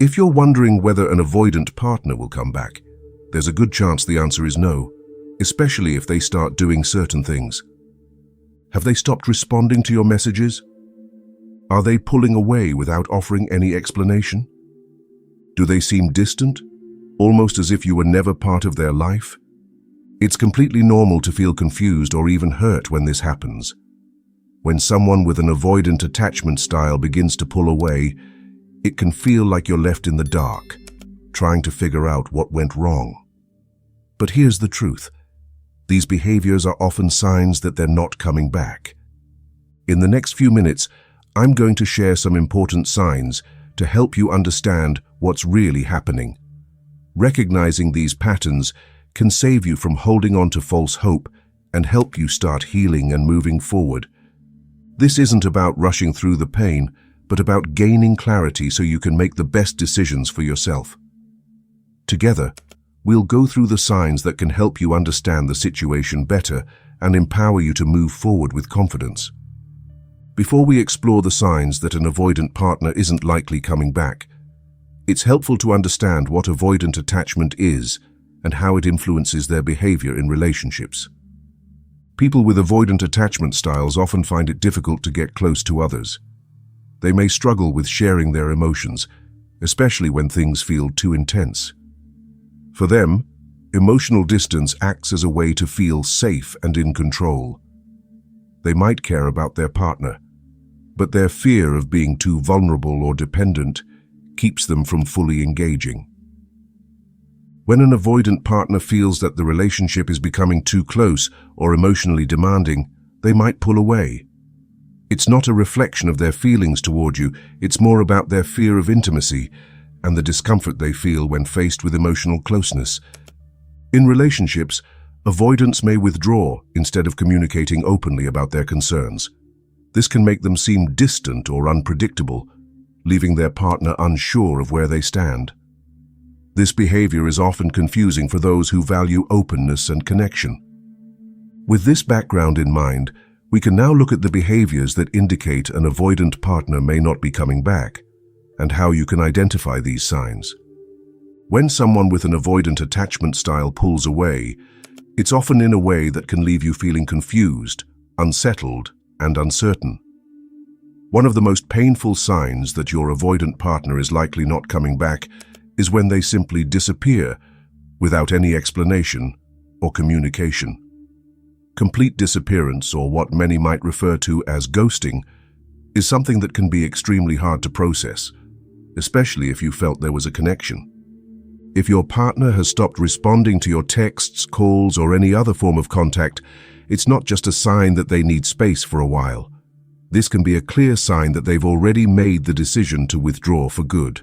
If you're wondering whether an avoidant partner will come back, there's a good chance the answer is no, especially if they start doing certain things. Have they stopped responding to your messages? Are they pulling away without offering any explanation? Do they seem distant, almost as if you were never part of their life? It's completely normal to feel confused or even hurt when this happens. When someone with an avoidant attachment style begins to pull away, it can feel like you're left in the dark, trying to figure out what went wrong. But here's the truth. These behaviors are often signs that they're not coming back. In the next few minutes, I'm going to share some important signs to help you understand what's really happening. Recognizing these patterns can save you from holding on to false hope and help you start healing and moving forward. This isn't about rushing through the pain, but about gaining clarity so you can make the best decisions for yourself. Together, we'll go through the signs that can help you understand the situation better and empower you to move forward with confidence. Before we explore the signs that an avoidant partner isn't likely coming back, it's helpful to understand what avoidant attachment is and how it influences their behavior in relationships. People with avoidant attachment styles often find it difficult to get close to others. They may struggle with sharing their emotions, especially when things feel too intense. For them, emotional distance acts as a way to feel safe and in control. They might care about their partner, but their fear of being too vulnerable or dependent keeps them from fully engaging. When an avoidant partner feels that the relationship is becoming too close or emotionally demanding, they might pull away. It's not a reflection of their feelings toward you, it's more about their fear of intimacy and the discomfort they feel when faced with emotional closeness. In relationships, avoidants may withdraw instead of communicating openly about their concerns. This can make them seem distant or unpredictable, leaving their partner unsure of where they stand. This behavior is often confusing for those who value openness and connection. With this background in mind, we can now look at the behaviors that indicate an avoidant partner may not be coming back, and how you can identify these signs. When someone with an avoidant attachment style pulls away, it's often in a way that can leave you feeling confused, unsettled, and uncertain. One of the most painful signs that your avoidant partner is likely not coming back is when they simply disappear without any explanation or communication. Complete disappearance, or what many might refer to as ghosting, is something that can be extremely hard to process, especially if you felt there was a connection. If your partner has stopped responding to your texts, calls, or any other form of contact, it's not just a sign that they need space for a while. This can be a clear sign that they've already made the decision to withdraw for good.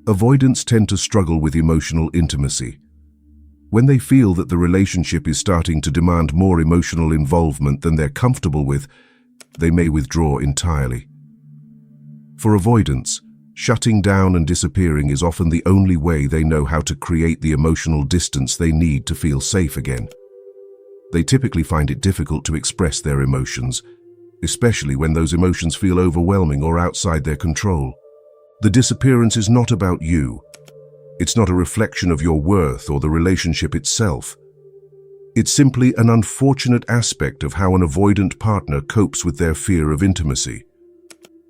Avoidants tend to struggle with emotional intimacy. When they feel that the relationship is starting to demand more emotional involvement than they're comfortable with, they may withdraw entirely. For avoidants, shutting down and disappearing is often the only way they know how to create the emotional distance they need to feel safe again. They typically find it difficult to express their emotions, especially when those emotions feel overwhelming or outside their control. The disappearance is not about you. It's not a reflection of your worth or the relationship itself. It's simply an unfortunate aspect of how an avoidant partner copes with their fear of intimacy.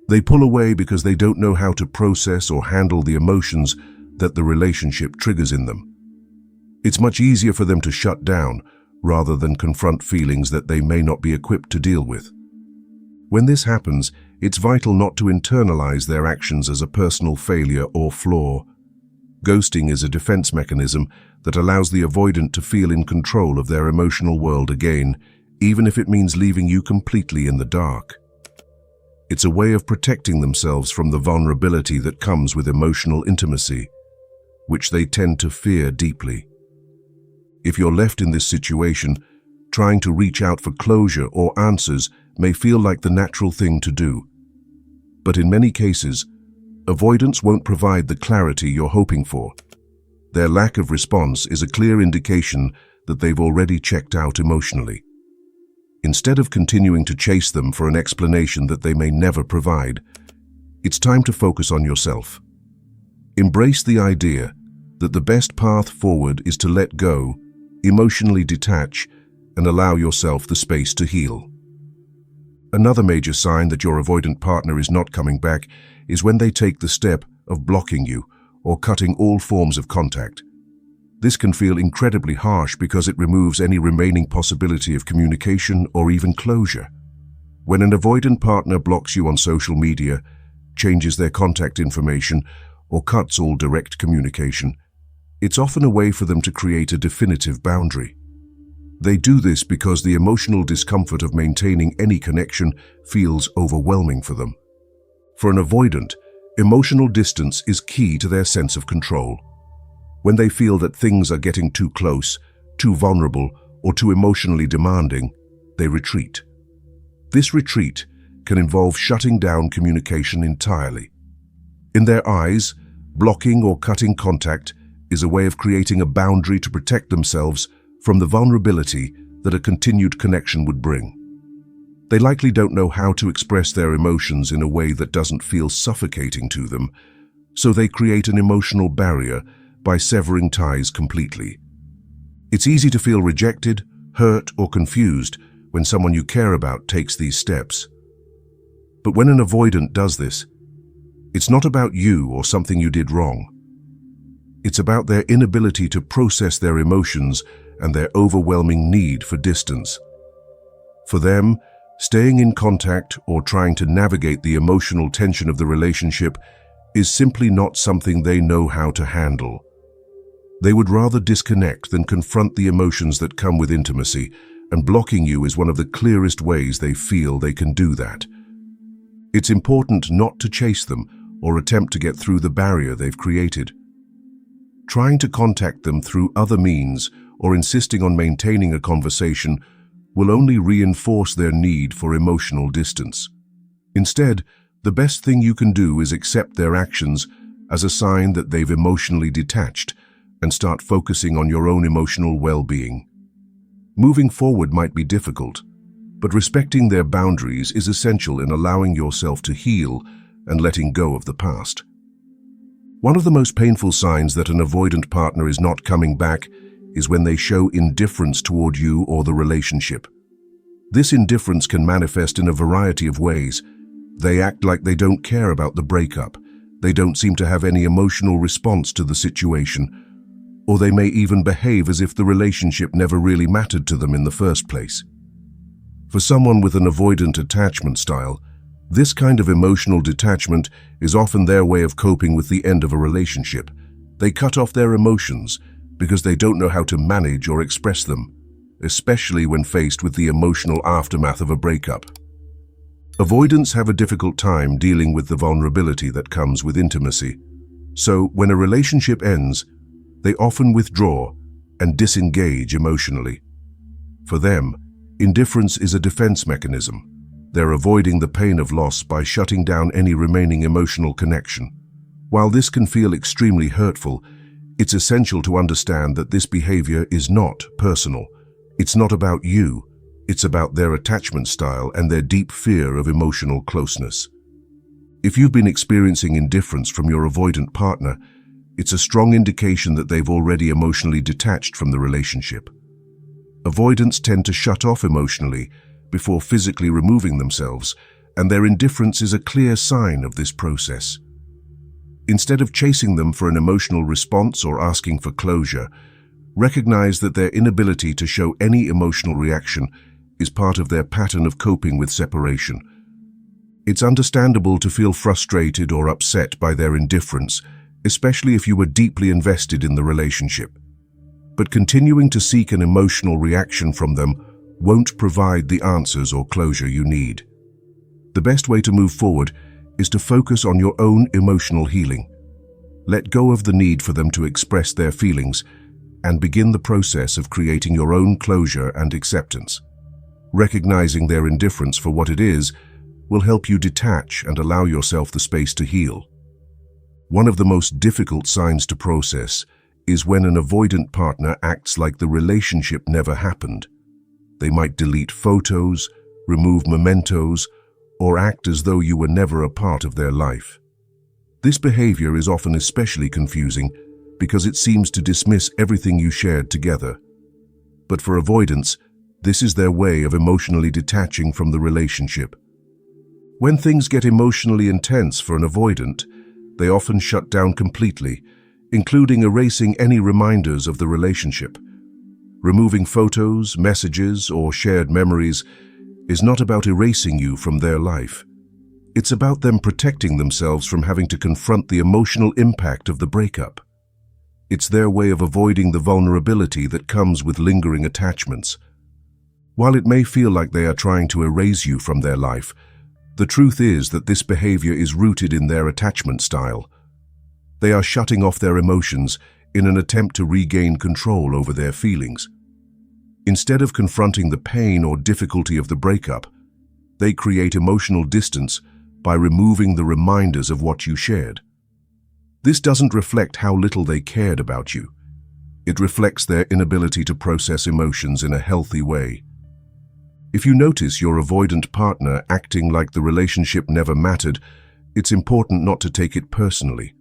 They pull away because they don't know how to process or handle the emotions that the relationship triggers in them. It's much easier for them to shut down rather than confront feelings that they may not be equipped to deal with. When this happens, it's vital not to internalize their actions as a personal failure or flaw. Ghosting is a defense mechanism that allows the avoidant to feel in control of their emotional world again, even if it means leaving you completely in the dark. It's a way of protecting themselves from the vulnerability that comes with emotional intimacy, which they tend to fear deeply. If you're left in this situation, trying to reach out for closure or answers may feel like the natural thing to do. But in many cases, avoidance won't provide the clarity you're hoping for. Their lack of response is a clear indication that they've already checked out emotionally. Instead of continuing to chase them for an explanation that they may never provide, it's time to focus on yourself. Embrace the idea that the best path forward is to let go, emotionally detach, and allow yourself the space to heal. Another major sign that your avoidant partner is not coming back is when they take the step of blocking you or cutting all forms of contact. This can feel incredibly harsh because it removes any remaining possibility of communication or even closure. When an avoidant partner blocks you on social media, changes their contact information, or cuts all direct communication, it's often a way for them to create a definitive boundary. They do this because the emotional discomfort of maintaining any connection feels overwhelming for them. For an avoidant, emotional distance is key to their sense of control. When they feel that things are getting too close, too vulnerable, or too emotionally demanding, they retreat. This retreat can involve shutting down communication entirely. In their eyes, blocking or cutting contact is a way of creating a boundary to protect themselves from the vulnerability that a continued connection would bring. They likely don't know how to express their emotions in a way that doesn't feel suffocating to them, so they create an emotional barrier by severing ties completely. It's easy to feel rejected, hurt, or confused when someone you care about takes these steps. But when an avoidant does this, it's not about you or something you did wrong. It's about their inability to process their emotions and their overwhelming need for distance. For them, staying in contact or trying to navigate the emotional tension of the relationship is simply not something they know how to handle. They would rather disconnect than confront the emotions that come with intimacy, and blocking you is one of the clearest ways they feel they can do that. It's important not to chase them or attempt to get through the barrier they've created. Trying to contact them through other means or insisting on maintaining a conversation will only reinforce their need for emotional distance. Instead, the best thing you can do is accept their actions as a sign that they've emotionally detached and start focusing on your own emotional well-being. Moving forward might be difficult, but respecting their boundaries is essential in allowing yourself to heal and letting go of the past. One of the most painful signs that an avoidant partner is not coming back is when they show indifference toward you or the relationship. This indifference can manifest in a variety of ways. They act like they don't care about the breakup, they don't seem to have any emotional response to the situation, or they may even behave as if the relationship never really mattered to them in the first place. For someone with an avoidant attachment style, this kind of emotional detachment is often their way of coping with the end of a relationship. They cut off their emotions because they don't know how to manage or express them, especially when faced with the emotional aftermath of a breakup. Avoidants have a difficult time dealing with the vulnerability that comes with intimacy. So, when a relationship ends, they often withdraw and disengage emotionally. For them, indifference is a defense mechanism. They're avoiding the pain of loss by shutting down any remaining emotional connection. While this can feel extremely hurtful, it's essential to understand that this behavior is not personal. It's not about you. It's about their attachment style and their deep fear of emotional closeness. If you've been experiencing indifference from your avoidant partner, it's a strong indication that they've already emotionally detached from the relationship. Avoidants tend to shut off emotionally before physically removing themselves, and their indifference is a clear sign of this process. Instead of chasing them for an emotional response or asking for closure, recognize that their inability to show any emotional reaction is part of their pattern of coping with separation. It's understandable to feel frustrated or upset by their indifference, especially if you were deeply invested in the relationship. But continuing to seek an emotional reaction from them won't provide the answers or closure you need. The best way to move forward is to focus on your own emotional healing. Let go of the need for them to express their feelings and begin the process of creating your own closure and acceptance. Recognizing their indifference for what it is will help you detach and allow yourself the space to heal. One of the most difficult signs to process is when an avoidant partner acts like the relationship never happened. They might delete photos, remove mementos, or act as though you were never a part of their life. This behavior is often especially confusing because it seems to dismiss everything you shared together. But for avoidants, this is their way of emotionally detaching from the relationship. When things get emotionally intense for an avoidant, they often shut down completely, including erasing any reminders of the relationship. Removing photos, messages, or shared memories is not about erasing you from their life. It's about them protecting themselves from having to confront the emotional impact of the breakup. It's their way of avoiding the vulnerability that comes with lingering attachments. While it may feel like they are trying to erase you from their life, the truth is that this behavior is rooted in their attachment style. They are shutting off their emotions in an attempt to regain control over their feelings. Instead of confronting the pain or difficulty of the breakup, they create emotional distance by removing the reminders of what you shared. This doesn't reflect how little they cared about you. It reflects their inability to process emotions in a healthy way. If you notice your avoidant partner acting like the relationship never mattered, it's important not to take it personally.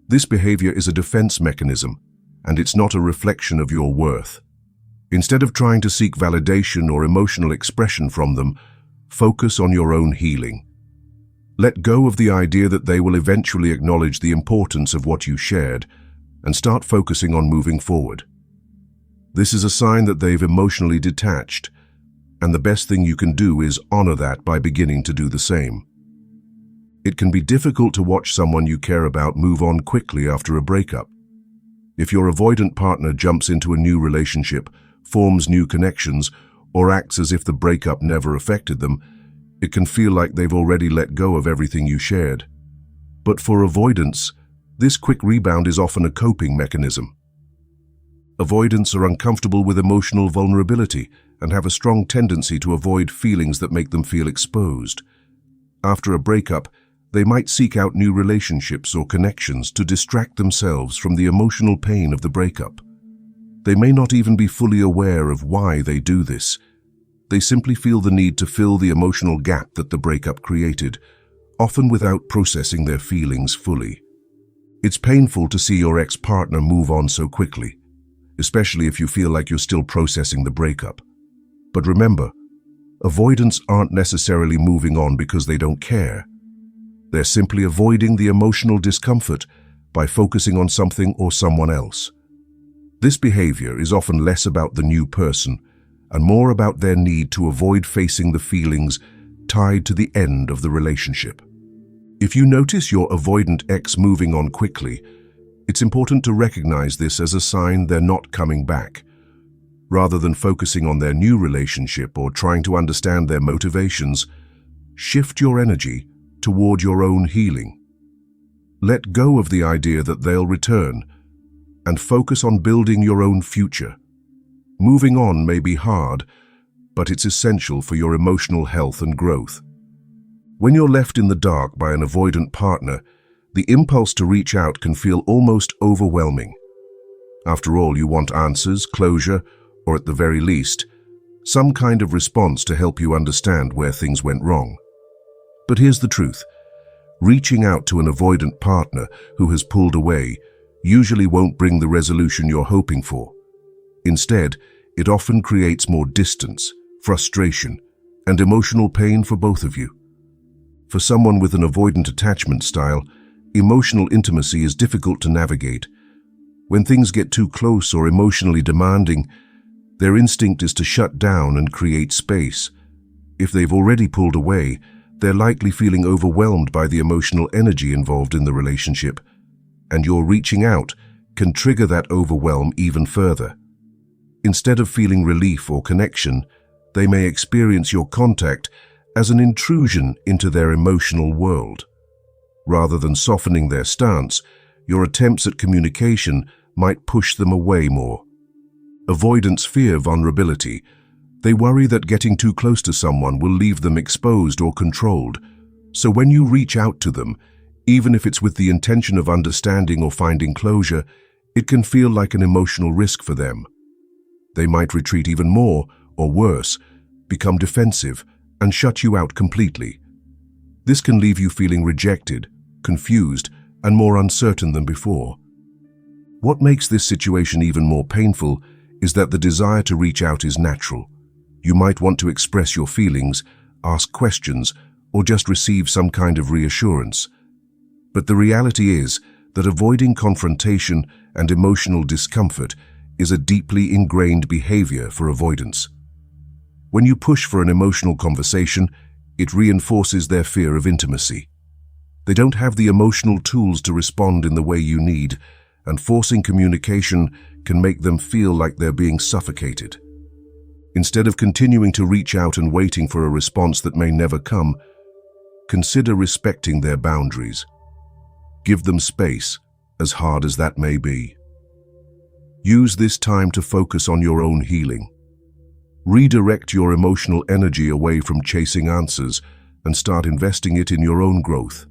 This behavior is a defense mechanism, and it's not a reflection of your worth. Instead of trying to seek validation or emotional expression from them, focus on your own healing. Let go of the idea that they will eventually acknowledge the importance of what you shared and start focusing on moving forward. This is a sign that they've emotionally detached, and the best thing you can do is honor that by beginning to do the same. It can be difficult to watch someone you care about move on quickly after a breakup. If your avoidant partner jumps into a new relationship, forms new connections, or acts as if the breakup never affected them, it can feel like they've already let go of everything you shared. But for avoidants, this quick rebound is often a coping mechanism. Avoidants are uncomfortable with emotional vulnerability and have a strong tendency to avoid feelings that make them feel exposed. After a breakup, they might seek out new relationships or connections to distract themselves from the emotional pain of the breakup. They may not even be fully aware of why they do this. They simply feel the need to fill the emotional gap that the breakup created, often without processing their feelings fully. It's painful to see your ex-partner move on so quickly, especially if you feel like you're still processing the breakup. But remember, avoidants aren't necessarily moving on because they don't care. They're simply avoiding the emotional discomfort by focusing on something or someone else. This behavior is often less about the new person and more about their need to avoid facing the feelings tied to the end of the relationship. If you notice your avoidant ex moving on quickly, it's important to recognize this as a sign they're not coming back. Rather than focusing on their new relationship or trying to understand their motivations, shift your energy toward your own healing. Let go of the idea that they'll return and focus on building your own future. Moving on may be hard, but it's essential for your emotional health and growth. When you're left in the dark by an avoidant partner, the impulse to reach out can feel almost overwhelming. After all, you want answers, closure, or at the very least, some kind of response to help you understand where things went wrong. But here's the truth. Reaching out to an avoidant partner who has pulled away usually won't bring the resolution you're hoping for. Instead, it often creates more distance, frustration, and emotional pain for both of you. For someone with an avoidant attachment style, emotional intimacy is difficult to navigate. When things get too close or emotionally demanding, their instinct is to shut down and create space. If they've already pulled away, they're likely feeling overwhelmed by the emotional energy involved in the relationship, and your reaching out can trigger that overwhelm even further. Instead of feeling relief or connection, they may experience your contact as an intrusion into their emotional world. Rather than softening their stance, your attempts at communication might push them away more. Avoidants fear vulnerability. They worry that getting too close to someone will leave them exposed or controlled. So when you reach out to them, even if it's with the intention of understanding or finding closure, it can feel like an emotional risk for them. They might retreat even more, or worse, become defensive and shut you out completely. This can leave you feeling rejected, confused, and more uncertain than before. What makes this situation even more painful is that the desire to reach out is natural. You might want to express your feelings, ask questions, or just receive some kind of reassurance. But the reality is that avoiding confrontation and emotional discomfort is a deeply ingrained behavior for avoidance. When you push for an emotional conversation, it reinforces their fear of intimacy. They don't have the emotional tools to respond in the way you need, and forcing communication can make them feel like they're being suffocated. Instead of continuing to reach out and waiting for a response that may never come, consider respecting their boundaries. Give them space, as hard as that may be. Use this time to focus on your own healing. Redirect your emotional energy away from chasing answers and start investing it in your own growth.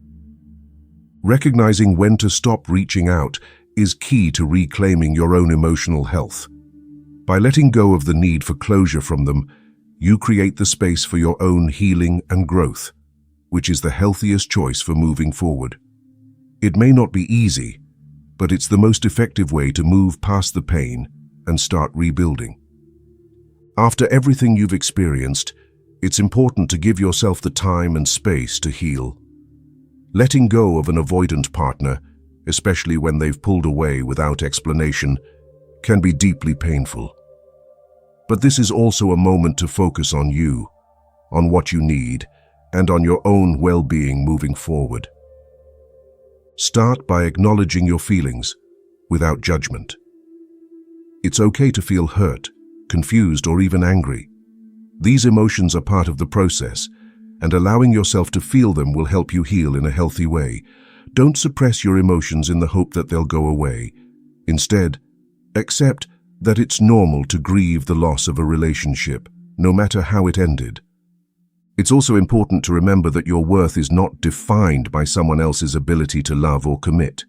Recognizing when to stop reaching out is key to reclaiming your own emotional health. By letting go of the need for closure from them, you create the space for your own healing and growth, which is the healthiest choice for moving forward. It may not be easy, but it's the most effective way to move past the pain and start rebuilding. After everything you've experienced, it's important to give yourself the time and space to heal. Letting go of an avoidant partner, especially when they've pulled away without explanation, can be deeply painful. But this is also a moment to focus on you, on what you need, and on your own well-being moving forward. Start by acknowledging your feelings without judgment. It's okay to feel hurt, confused, or even angry. These emotions are part of the process, and allowing yourself to feel them will help you heal in a healthy way. Don't suppress your emotions in the hope that they'll go away. Instead, accept that it's normal to grieve the loss of a relationship, no matter how it ended. It's also important to remember that your worth is not defined by someone else's ability to love or commit.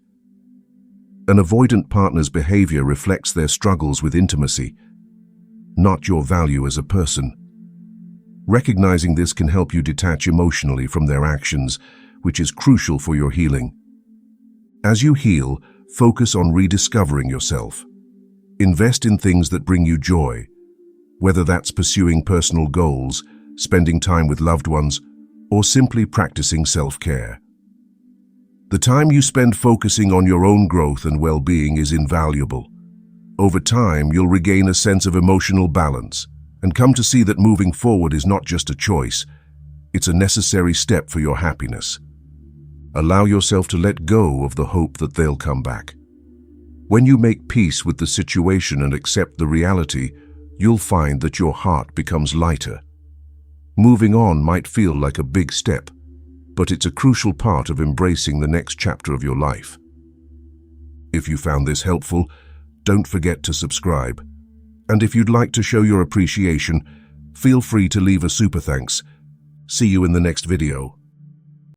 An avoidant partner's behavior reflects their struggles with intimacy, not your value as a person. Recognizing this can help you detach emotionally from their actions, which is crucial for your healing. As you heal, focus on rediscovering yourself. Invest in things that bring you joy, whether that's pursuing personal goals, spending time with loved ones, or simply practicing self-care. The time you spend focusing on your own growth and well-being is invaluable. Over time, you'll regain a sense of emotional balance and come to see that moving forward is not just a choice, it's a necessary step for your happiness. Allow yourself to let go of the hope that they'll come back. When you make peace with the situation and accept the reality, you'll find that your heart becomes lighter. Moving on might feel like a big step, but it's a crucial part of embracing the next chapter of your life. If you found this helpful, don't forget to subscribe. And if you'd like to show your appreciation, feel free to leave a super thanks. See you in the next video.